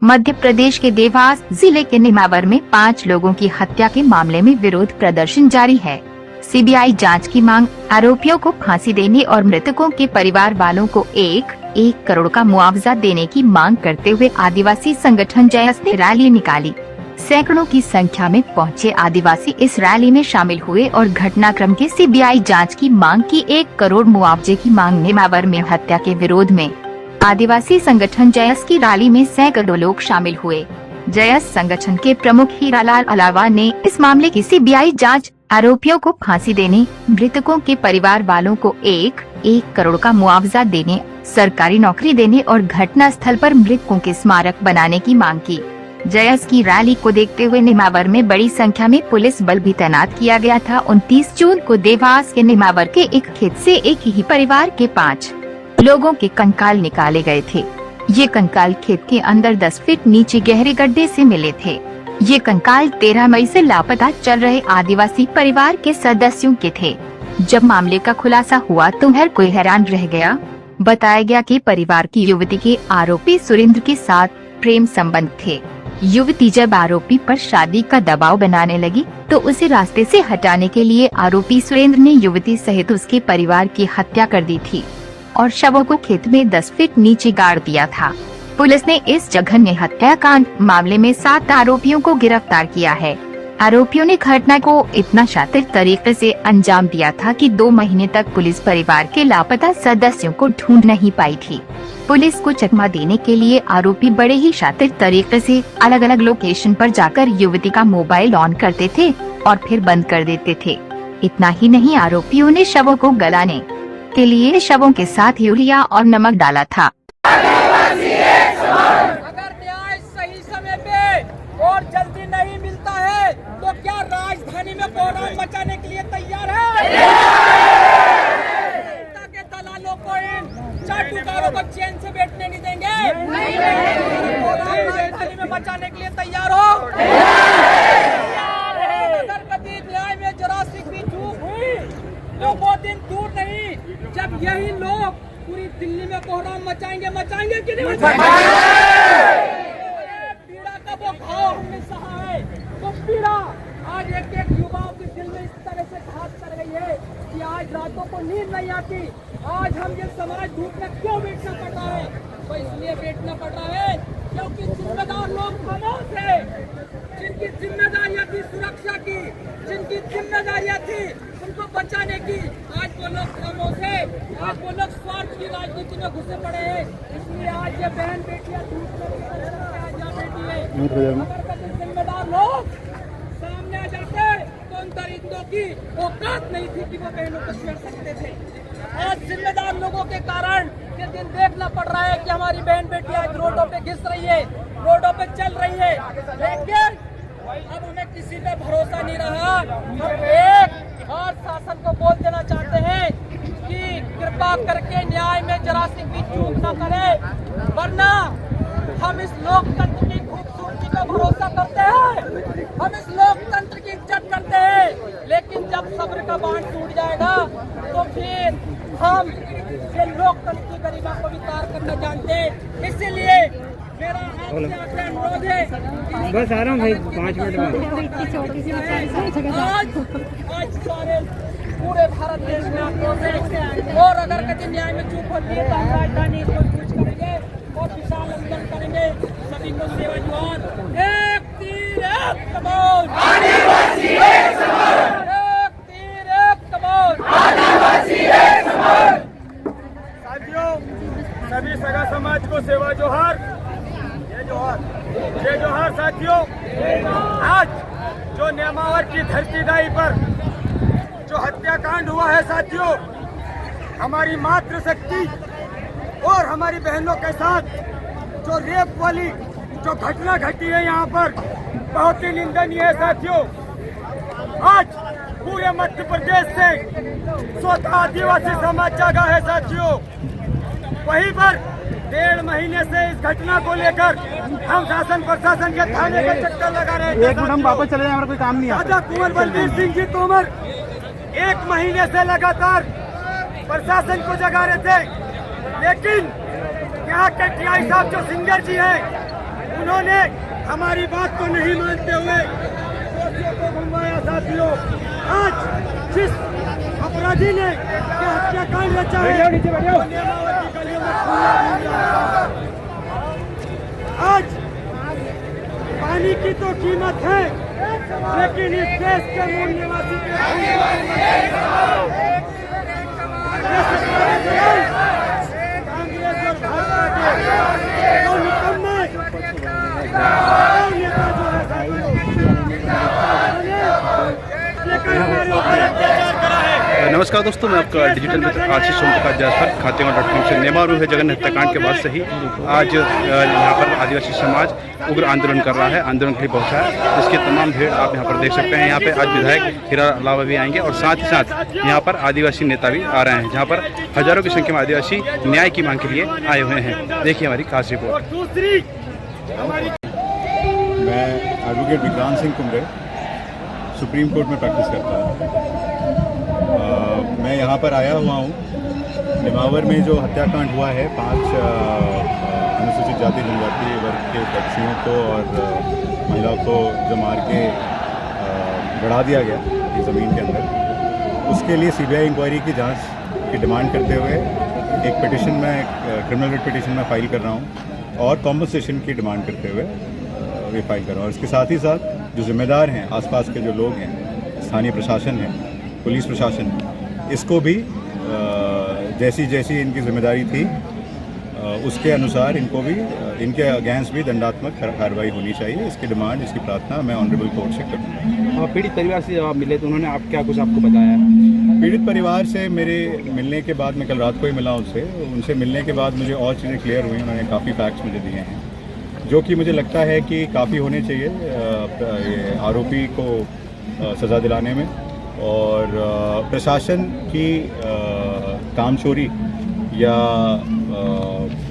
मध्य प्रदेश के देवास जिले के नेमावर में 5 लोगों की हत्या के मामले में विरोध प्रदर्शन जारी है। सीबीआई जांच की मांग, आरोपियों को फांसी देने और मृतकों के परिवार वालों को 1 करोड़ का मुआवजा देने की मांग करते हुए आदिवासी संगठन जयस ने रैली निकाली। सैकड़ों की संख्या में पहुंचे आदिवासी इस रैली में शामिल हुए और घटनाक्रम की सीबीआई जांच की मांग की। 1 करोड़ मुआवजे की मांग। नेमावर में हत्या के विरोध में आदिवासी संगठन जयस की रैली में सैकड़ों लोग शामिल हुए। जयस संगठन के प्रमुख हीरालाल अलावा ने इस मामले की सीबीआई जांच, आरोपियों को फांसी देने, मृतकों के परिवार वालों को 1 करोड़ का मुआवजा देने, सरकारी नौकरी देने और घटना स्थल पर मृतकों के स्मारक बनाने की मांग की। जयस की रैली को देखते हुए नेमावर में बड़ी संख्या में पुलिस बल भी तैनात किया गया था। 29 जून को देवास के नेमावर के एक खेत से एक ही परिवार के 5 लोगों के कंकाल निकाले गए थे। ये कंकाल खेत के अंदर 10 फीट नीचे गहरे गड्ढे से मिले थे। ये कंकाल 13 मई से लापता चल रहे आदिवासी परिवार के सदस्यों के थे। जब मामले का खुलासा हुआ तो हर कोई हैरान रह गया। बताया गया कि परिवार की युवती के आरोपी सुरेंद्र के साथ प्रेम संबंध थे। युवती जब आरोपी पर शादी का दबाव बनाने लगी तो उसे रास्ते से हटाने के लिए आरोपी सुरेंद्र ने युवती सहित उसके परिवार की हत्या कर दी थी और शवों को खेत में 10 फीट नीचे गाड़ दिया था। पुलिस ने इस जघन्य हत्याकांड मामले में 7 आरोपियों को गिरफ्तार किया है। आरोपियों ने घटना को इतना शातिर तरीके से अंजाम दिया था कि 2 महीने तक पुलिस परिवार के लापता सदस्यों को ढूंढ नहीं पाई थी। पुलिस को चकमा देने के लिए आरोपी बड़े ही शातिर तरीके से अलग अलग लोकेशन पर जाकर युवती का मोबाइल ऑन करते थे और फिर बंद कर देते थे। इतना ही नहीं, आरोपियों ने शवों को गलाने के लिए शवों के साथ यूरिया और नमक डाला था। अगर न्याय सही समय पे और जल्दी नहीं मिलता है तो क्या राजधानी में कोहराम मचाने के लिए तैयार है? ताकि दलालों को इन चाटुकारों को चैन से बैठने नहीं देंगे। कोहराम राजधानी में मचाने के लिए तैयार हो? अगर कभी न्याय में जरा सी भी चूक हुई तो वो दिन दूर नहीं जब यही लोग पूरी दिल्ली में कोहराम मचाएंगे कि नहीं मचाएंगे? पीड़ा का वो घाव हमने सहा है, वो पीड़ा आज एक युवाओं के दिल में इस तरह से घात कर गई है कि आज रातों को नींद नहीं आती। आज हम ये समाज धूप में क्यों बैठना पड़ रहा है? तो इसलिए बैठना पड़ रहा है क्योंकि जिम्मेदार लोग खामोश है। जिनकी जिम्मेदारियां थी सुरक्षा की, जिनकी जिम्मेदारियां थी उनको बचाने की, आज वो लोग खामोश है। आज वो लोग स्वार्थ की राजनीति में घुसे पड़े हैं। इसलिए आज ये बहन बेटियां धूप में बैठी है। अगर जिम्मेदार लोग सामने आ जाते तो उन दरिंदों की औकात नहीं थी कि वो बहनों को छेड़ सकते थे। आज जिम्मेदार लोगों के कारण ये दिन देखना पड़ रहा है कि हमारी बहन बेटियां आज रोडों पे घिस रही है, रोडों पे चल रही है। लेकिन अब हमें किसी पे भरोसा नहीं रहा। हम एक और शासन को बोल देना चाहते हैं कि कृपा करके न्याय में जरा सी भी चूक न करे, वरना हम इस लोकतंत्र की खूबसूरती का भरोसा करते हैं, हम इस लोकतंत्र की इज्जत करते हैं। लेकिन जब सब्र का बांध टूट जाएगा तो फिर हम ये लोकतंत्र की गरिमा को विकार करना जानते हैं। इसीलिए मेरा आपसे अनुरोध है, बस आ रहा हूँ भाई 5 मिनट में। आज सारे पूरे भारत देश में आक्रोश है और अगर कभी न्याय में चूक होती है तो हम राजधानी को कूच करेंगे और विशाल आंदोलन करेंगे। सभी को सेवा जुहार। एक तीर एक कमान, आदिवासी एक समान। एक तीर एक कमान, आदिवासी एक समान। साथियों, सभी सगा समाज को सेवा जोहार। जय जोहार साथियों। आज जो नेमावर की धरतीदाई पर जो हत्याकांड हुआ है साथियों, हमारी मातृशक्ति और हमारी बहनों के साथ जो रेप वाली जो घटना घटी है यहाँ पर, बहुत ही निंदनीय है साथियों। आज पूरे मध्य प्रदेश से स्वतः आदिवासी समाज जागा है साथियों। वहीं पर 1.5 महीने से इस घटना को लेकर हम शासन प्रशासन के थाने के चक्कर लगा रहे थे। एक मिनट हम वापस चले जाएं, हमारा कोई काम नहीं है। राजा कुंवर बलबीर सिंह जी तोमर 1 महीने से लगातार प्रशासन को जगा रहे थे, लेकिन यहाँ के टीआई साहब जो सिंगर जी हैं उन्होंने हमारी बात को नहीं मानते हुए दोषियों को घुमाया। साथियों, आज जिस अपराधी ने हत्याकांड रचा है, वो नेमावर की गलियों में घूम रहा है। आज पानी की तो कीमत है, लेकिन इस देश के मूल निवासी कांग्रेस और भाजपा के दो निकम्मे नेता जो है नमस्कार दोस्तों, मैं आपका डिजिटल मित्र आशीष सोमप्रकाश जायसवाल खातेवाल.com से। नेमावर में हुए जगन हत्याकांड के बाद से ही आज यहाँ पर आदिवासी समाज उग्र आंदोलन कर रहा है, आंदोलन के लिए पहुँचा है। इसकी तमाम भीड़ आप यहाँ पर देख सकते हैं। यहाँ पे आज विधायक हीरा लावा भी आएंगे और साथ ही साथ यहाँ पर आदिवासी नेता भी आ रहे हैं, जहाँ पर हजारों की संख्या में आदिवासी न्याय की मांग के लिए आए हुए हैं। देखिए हमारी खास रिपोर्ट। मैं advocate Vikrant Singh Kumre supreme court में प्रैक्टिस करता हूँ। मैं यहाँ पर आया हुआ हूँ। नेमावर में जो हत्याकांड हुआ है, 5 अनुसूचित जाति जनजाति वर्ग के व्यक्तियों को और महिलाओं को जो मार के गड़ा दिया गया इस ज़मीन के अंदर, उसके लिए सीबीआई इंक्वायरी की जांच की डिमांड करते हुए एक पिटिशन में, क्रिमिनल रिट पिटिशन में फाइल कर रहा हूँ और कॉम्पनसेशन की डिमांड करते हुए ये फाइल कर रहा हूँ। और इसके साथ ही साथ जो जिम्मेदार हैं, आसपास के जो लोग हैं, स्थानीय प्रशासन है, पुलिस प्रशासन, इसको भी जैसी जैसी इनकी जिम्मेदारी थी उसके अनुसार इनको भी, इनके अगेंस्ट भी दंडात्मक कार्रवाई होनी चाहिए। इसकी डिमांड, इसकी प्रार्थना मैं ऑनरेबल कोर्ट से करूँगा। पीड़ित परिवार से जब आप मिले तो उन्होंने आप क्या कुछ आपको बताया? पीड़ित परिवार से मेरे मिलने के बाद, मैं कल रात को ही मिला उनसे मिलने के बाद मुझे और चीज़ें क्लियर हुई। उन्होंने काफ़ी फैक्ट्स मुझे दिए हैं जो कि मुझे लगता है कि काफ़ी होने चाहिए आरोपी को सज़ा दिलाने में। और प्रशासन की कामचोरी या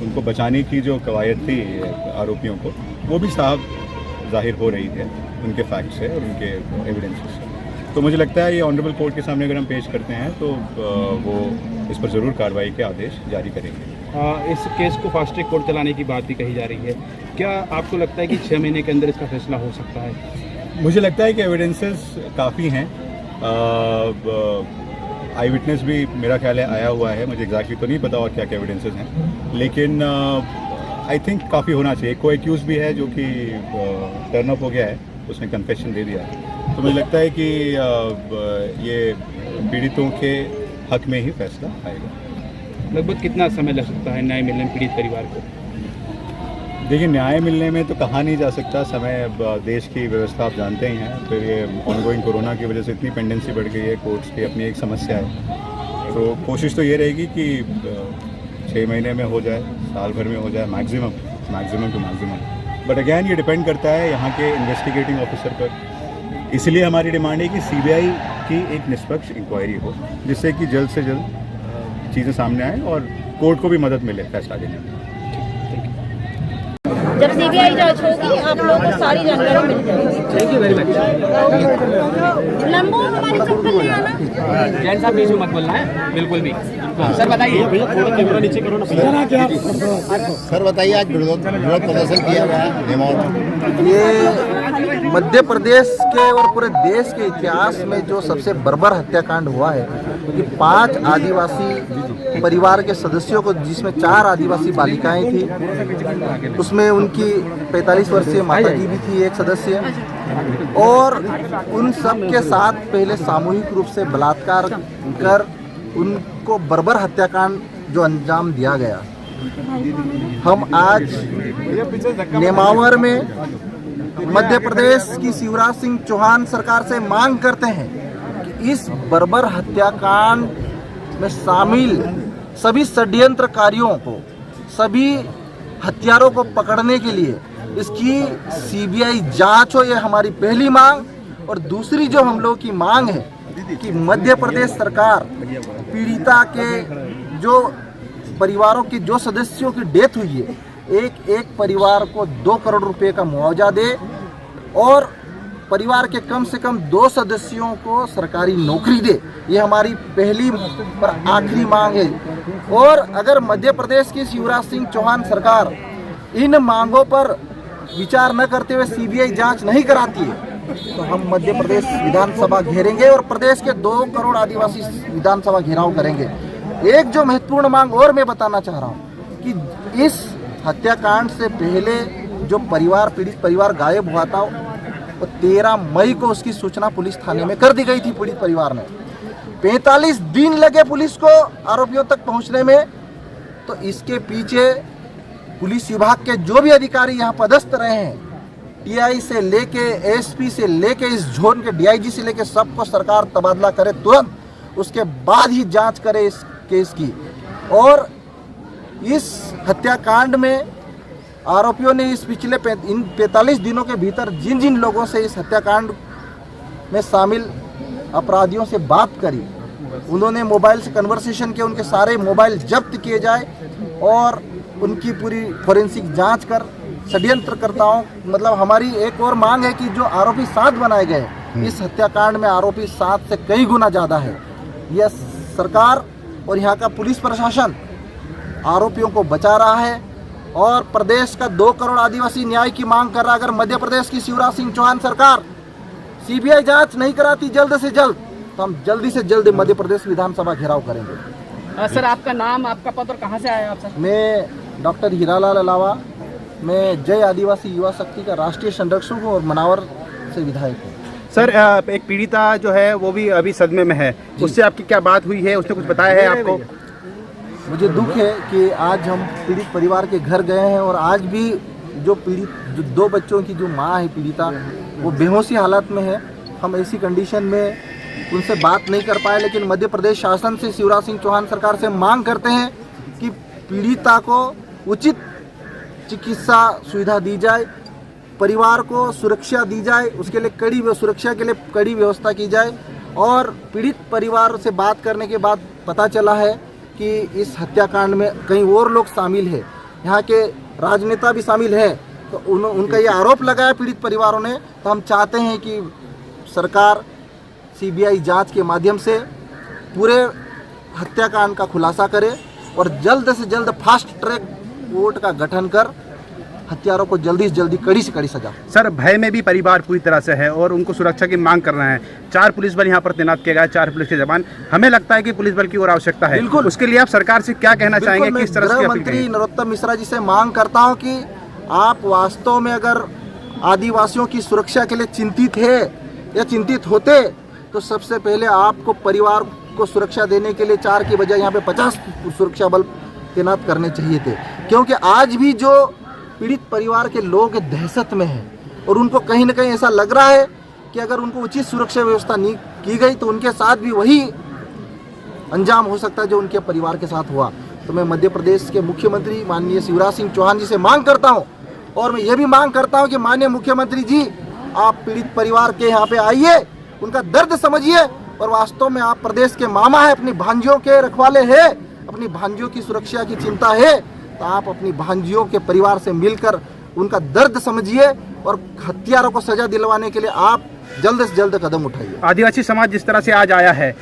उनको बचाने की जो कवायद थी आरोपियों को, वो भी साफ जाहिर हो रही है उनके फैक्ट से और उनके एविडेंसेस से। तो मुझे लगता है ये ऑनरेबल कोर्ट के सामने अगर हम पेश करते हैं तो वो इस पर ज़रूर कार्रवाई के आदेश जारी करेंगे। इस केस को फास्ट ट्रैक कोर्ट चलाने की बात भी कही जा रही है। क्या आपको लगता है कि 6 महीने के अंदर इसका फैसला हो सकता है? मुझे लगता है कि एविडेंसेस काफ़ी हैं। आई विटनेस भी मेरा ख्याल है आया हुआ है, मुझे एग्जैक्टली तो नहीं पता और क्या क्या एविडेंसेस हैं, लेकिन आई थिंक काफ़ी होना चाहिए। को एक्यूज भी है जो कि टर्न अप हो गया है, उसने कन्फेशन दे दिया है। तो मुझे लगता है कि ये पीड़ितों के हक में ही फैसला आएगा। लगभग कितना समय लग सकता है न्याय मिलने में पीड़ित परिवार को? देखिए, न्याय मिलने में तो कहा नहीं जा सकता समय। अब देश की व्यवस्था आप जानते ही हैं, फिर ये ऑनगोइंग कोरोना की वजह से इतनी पेंडेंसी बढ़ गई है, कोर्ट्स की अपनी एक समस्या है। तो कोशिश तो ये रहेगी कि 6 महीने में हो जाए, साल भर में हो जाए, maximum to maximum. But again ये डिपेंड करता है यहाँ के इन्वेस्टिगेटिंग ऑफिसर पर। इसलिए हमारी डिमांड है कि सीबीआई की एक निष्पक्ष इंक्वायरी हो, जिससे कि जल्द से जल्द चीज़ें सामने आएँ और कोर्ट को भी मदद मिले फैसला देने में। जब सीबीआई जांच होगी आप लोगों को सारी जानकारी मिल जाएगी। Thank you very much. लंबो हमारी चक्कर नहीं आना। जैन साहब बीच में मत बोलना है बिल्कुल भी। सर बताइए। नीचे करो ना। सर बताइए, आज विरोध प्रदर्शन किया गया है नेमावर। ये मध्य प्रदेश के और पूरे देश के इतिहास में जो सबसे बर्बर हत्याकांड हुआ है कि 5 आदिवासी परिवार के सदस्यों को, जिसमें 4 आदिवासी बालिकाएं थी, उसमें उनकी 45 वर्षीय माता जी भी थी, एक सदस्य, और उन सब के साथ पहले सामूहिक रूप से बलात्कार कर उनको बर्बर हत्याकांड जो अंजाम दिया गया। हम आज नेमावर में मध्य प्रदेश की शिवराज सिंह चौहान सरकार से मांग करते हैं कि इस बर्बर हत्याकांड में शामिल सभी षड्यंत्रकारियों को, सभी हत्यारों को पकड़ने के लिए इसकी सीबीआई जांच हो। ये हमारी पहली मांग। और दूसरी जो हम लोग की मांग है कि मध्य प्रदेश सरकार पीड़िता के जो परिवारों की, जो सदस्यों की डेथ हुई है, एक परिवार को 2 करोड़ रुपए का मुआवजा दे और परिवार के कम से कम 2 सदस्यों को सरकारी नौकरी दे। ये हमारी पहली पर आखिरी मांग है। और अगर मध्य प्रदेश की शिवराज सिंह चौहान सरकार इन मांगों पर विचार न करते हुए सीबीआई जांच नहीं कराती है तो हम मध्य प्रदेश विधानसभा घेरेंगे और प्रदेश के 2 करोड़ आदिवासी विधानसभा घेराव करेंगे। एक जो महत्वपूर्ण मांग और मैं बताना चाह रहा हूँ कि इस हत्याकांड से पहले जो पीड़ित परिवार गायब हुआ था वो 13 मई को उसकी सूचना पुलिस थाने में कर दी गई थी। पीड़ित परिवार ने 45 दिन लगे पुलिस को आरोपियों तक पहुंचने में। तो इसके पीछे पुलिस विभाग के जो भी अधिकारी यहाँ पदस्थ रहे हैं, टीआई से लेके एसपी से लेके इस जोन के डीआईजी से लेके सबको सरकार तबादला करे तुरंत, उसके बाद ही जांच करे इस केस की। और इस हत्याकांड में आरोपियों ने इस पिछले 45 दिनों के भीतर जिन जिन लोगों से इस हत्याकांड में शामिल अपराधियों से बात करी, उन्होंने मोबाइल से कन्वर्सेशन किए, उनके सारे मोबाइल जब्त किए जाए और उनकी पूरी फोरेंसिक जांच कर षड्यंत्रकर्ताओं, मतलब हमारी एक और मांग है कि जो आरोपी 7 बनाए गए, इस हत्याकांड में आरोपी 7 से कई गुना ज़्यादा है। यह सरकार और यहाँ का पुलिस प्रशासन आरोपियों को बचा रहा है और प्रदेश का 2 करोड़ आदिवासी न्याय की मांग कर रहा है। अगर मध्य प्रदेश की शिवराज सिंह चौहान सरकार सीबीआई जांच नहीं कराती जल्द से जल्द, तो हम जल्दी से जल्द मध्य प्रदेश विधानसभा घेराव करेंगे। सर आपका नाम, आपका पद और कहाँ से आए आप सर? मैं डॉक्टर हीरालाल अलावा, मैं जय आदिवासी युवा शक्ति का राष्ट्रीय संरक्षक हूँ और मनावर से विधायक हूँ। सर एक पीड़िता जो है वो भी अभी सदमे में है, उससे आपकी क्या बात हुई है, उसने कुछ बताया है आपको? मुझे दुख है कि आज हम पीड़ित परिवार के घर गए हैं और आज भी जो 2 बच्चों की जो माँ है पीड़िता, वो बेहोशी हालत में है। हम ऐसी कंडीशन में उनसे बात नहीं कर पाए, लेकिन मध्य प्रदेश शासन से शिवराज सिंह चौहान सरकार से मांग करते हैं कि पीड़िता को उचित चिकित्सा सुविधा दी जाए, परिवार को सुरक्षा दी जाए, उसके लिए सुरक्षा के लिए कड़ी व्यवस्था की जाए। और पीड़ित परिवार से बात करने के बाद पता चला है कि इस हत्याकांड में कई और लोग शामिल हैं, यहाँ के राजनेता भी शामिल हैं। तो उनका ये आरोप लगाया पीड़ित परिवारों ने। तो हम चाहते हैं कि सरकार सीबीआई जांच के माध्यम से पूरे हत्याकांड का खुलासा करे और जल्द से जल्द फास्ट ट्रैक कोर्ट का गठन कर हत्यारों को जल्दी से जल्दी कड़ी से कड़ी सजा। सर भय में भी परिवार पूरी तरह से है और उनको सुरक्षा की मांग कर रहे हैं। 4 पुलिस बल यहाँ पर तैनात किया गया, 4 पुलिस के जवान। हमें लगता है कि पुलिस बल की और आवश्यकता है। बिल्कुल, उसके लिए आप सरकार से क्या कहना चाहेंगे? किस तरह से? गृह मंत्री नरोत्तम मिश्रा जी से मांग करता हूँ कि आप वास्तव में अगर आदिवासियों की सुरक्षा के लिए चिंतित है या चिंतित होते तो सबसे पहले आपको परिवार को सुरक्षा देने के लिए 4 की बजाय यहाँ पे 50 सुरक्षा बल तैनात करने चाहिए थे। क्योंकि आज भी जो पीड़ित परिवार के लोग दहशत में हैं और उनको कहीं ना कहीं ऐसा लग रहा है कि अगर उनको उचित सुरक्षा व्यवस्था नहीं की गई तो उनके साथ भी वही अंजाम हो सकता है जो उनके परिवार के साथ हुआ। तो मैं मध्य प्रदेश के मुख्यमंत्री माननीय शिवराज सिंह चौहान जी से मांग करता हूं और मैं ये भी मांग करता हूं कि माननीय मुख्यमंत्री जी आप पीड़ित परिवार के यहाँ पे आइए, उनका दर्द समझिए और वास्तव में आप प्रदेश के मामा है, अपनी भांजियों के रखवाले हैं, अपनी भांजियों की सुरक्षा की चिंता है, तो आप अपनी भांजियों के परिवार से मिलकर उनका दर्द समझिए और हत्यारों को सजा दिलवाने के लिए आप जल्द से जल्द कदम उठाइए। आदिवासी समाज जिस तरह से आज आया है,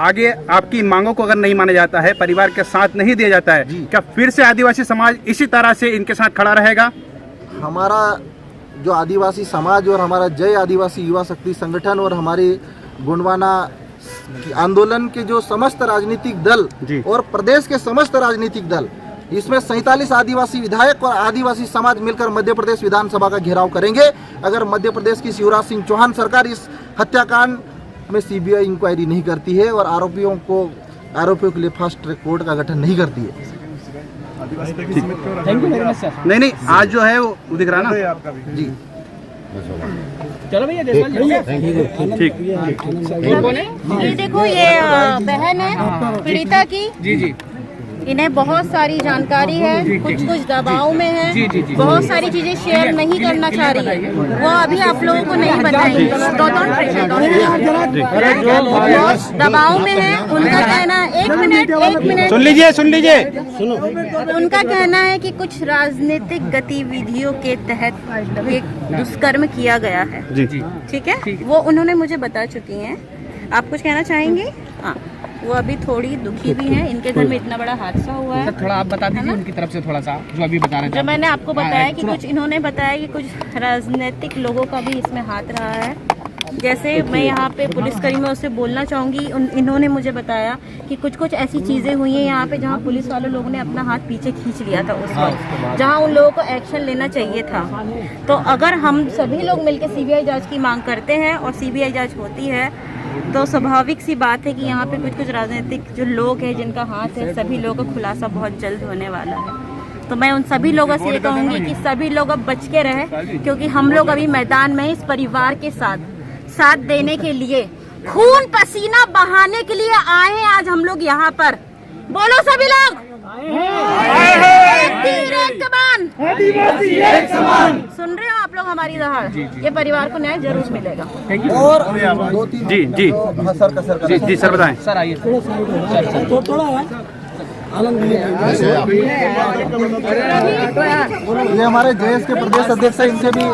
आगे आपकी मांगों को अगर नहीं माना जाता है, परिवार के साथ नहीं दिया जाता है, क्या फिर से आदिवासी समाज इसी तरह से इनके साथ खड़ा रहेगा? हमारा जो आदिवासी समाज और हमारा जय आदिवासी युवा शक्ति संगठन और हमारी गोंडवाना आंदोलन के जो समस्त राजनीतिक दल और प्रदेश के समस्त राजनीतिक दल, इसमें 47 आदिवासी विधायक और आदिवासी समाज मिलकर मध्य प्रदेश विधानसभा का घेराव करेंगे। अगर मध्य प्रदेश की शिवराज सिंह चौहान सरकार इस हत्याकांड में सीबीआई इंक्वायरी नहीं करती है और आरोपियों के लिए फास्ट ट्रैक कोर्ट का गठन नहीं करती है। Thank you very much sir. नहीं, आज जो है वो दिख रहा ना जी। चलो भैया ठीक। ये देखो, ये बहन है पीड़िता की। जी। इन्हें बहुत सारी जानकारी है, कुछ दबाव में है, बहुत सारी चीजें शेयर नहीं करना चाह रही है, वो अभी आप लोगों को नहीं बताएंगे। दबाव में है, उनका कहना एक मिनट सुन लीजिए। उनका कहना है कि कुछ राजनीतिक गतिविधियों के तहत एक दुष्कर्म किया गया है। जी। ठीक है, वो उन्होंने मुझे बता चुकी हैं। आप कुछ कहना चाहेंगे? हाँ। वो अभी थोड़ी दुखी भी हैं। इनके घर में इतना बड़ा हादसा हुआ है। थोड़ा आप बता दीजिए उनकी तरफ से थोड़ा सा जो अभी बता रहे जो थे। मैंने आपको बताया कि कुछ इन्होंने बताया कि कुछ राजनीतिक लोगों का भी इसमें हाथ रहा है। जैसे मैं यहाँ पे पुलिसकर्मियों से बोलना चाहूँगी, इन्होंने मुझे बताया कि कुछ ऐसी चीज़ें हुई हैं यहाँ पे जहाँ पुलिस वाले लोगों ने अपना हाथ पीछे खींच लिया था उस वक्त, जहाँ उन लोगों को एक्शन लेना चाहिए था। तो अगर हम सभी लोग मिलकर सीबीआई जांच की मांग करते हैं और सीबीआई जांच होती है तो स्वाभाविक सी बात है कि यहाँ पे कुछ राजनीतिक जो लोग हैं जिनका हाथ है, सभी लोगों का खुलासा बहुत जल्द होने वाला है। तो मैं उन सभी लोगों से ये कहूँगी कि सभी लोग अब बच के रहें, क्योंकि हम लोग अभी मैदान में इस परिवार के साथ देने के लिए, खून पसीना बहाने के लिए आए हैं आज हम लोग यहाँ पर। बोलो सभी लोग, एक तीर एक कमान। सुन रहे हो आप लोग हमारी दहाड़? ये परिवार को न्याय जरूर मिलेगा। और 2-3 जी जी हाँ, सर का जी जी सर बताएं। सर आइए। ये हमारे जेएस के प्रदेश अध्यक्ष हैं, इनसे भी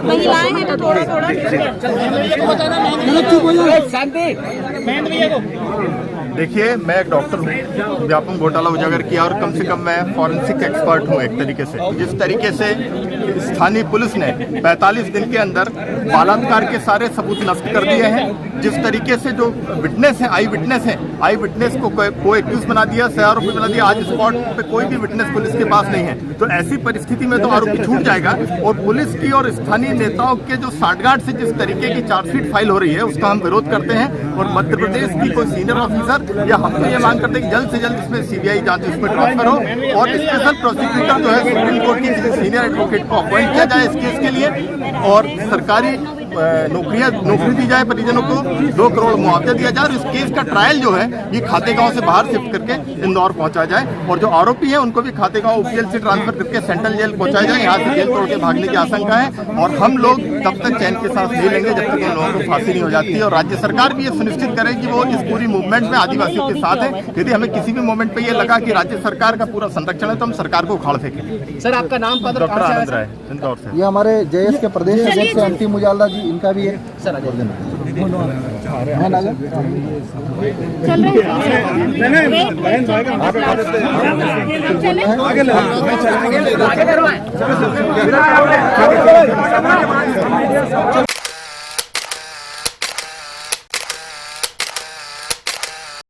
महिलाएं हैं तो थोड़ा देखिए, मैं एक डॉक्टर हूँ, व्यापम घोटाला उजागर किया और कम से कम मैं फॉरेंसिक एक्सपर्ट हूँ एक तरीके से। जिस तरीके से स्थानीय पुलिस ने 45 दिन के अंदर बलात्कार के सारे सबूत नष्ट कर दिए हैं, जिस तरीके से जो विटनेस हैं, आई विटनेस को एक्यूज बना दिया, सह आरोपी बना दिया, आज स्पॉट पे कोई भी विटनेस पुलिस के पास नहीं है। तो ऐसी परिस्थिति में तो आरोपी छूट जाएगा। और पुलिस की और स्थानीय नेताओं के जो साठगांठ से जिस तरीके की चार्जशीट फाइल हो रही है, उसका हम विरोध करते हैं। और मध्य प्रदेश की कोई सीनियर ऑफिसर या हम तो ये मांग करते हैं कि जल्द से जल्द इसमें सीबीआई जांच इसमें ट्रांसफर हो और स्पेशल प्रोसिक्यूटर जो है सुप्रीम कोर्ट की सीनियर एडवोकेट को अपॉइंट किया जाए इस केस के लिए, और सरकारी नौकरी दी जाए परिजनों को, 2 करोड़ मुआवजा दिया जाए और इस केस का ट्रायल जो है ये खातेगांव से बाहर शिफ्ट करके इंदौर पहुंचाया जाए। और जो आरोपी है उनको भी खातेगांव ओपीएल से ट्रांसफर करके सेंट्रल जेल पहुंचाया जाए। यहाँ से जेल तोड़ के भागने की आशंका है और हम लोग तब तक चैन के सांस नहीं लेंगे जब तक उन लोगों को फांसी नहीं हो जाती है। और राज्य सरकार भी ये सुनिश्चित करे कि वो इस पूरी मूवमेंट में आदिवासियों के साथ है। यदि हमें किसी भी मोमेंट पे ये लगा कि राज्य सरकार का पूरा संरक्षण है तो हम सरकार को उखाड़ फेंकेंगे। सर आपका नाम डॉक्टर आनंद राय, इंदौर से। ये हमारे जेएस के प्रदेश अध्यक्ष अंतिम मुजाला जी, इनका भी है। चल रहे हैं।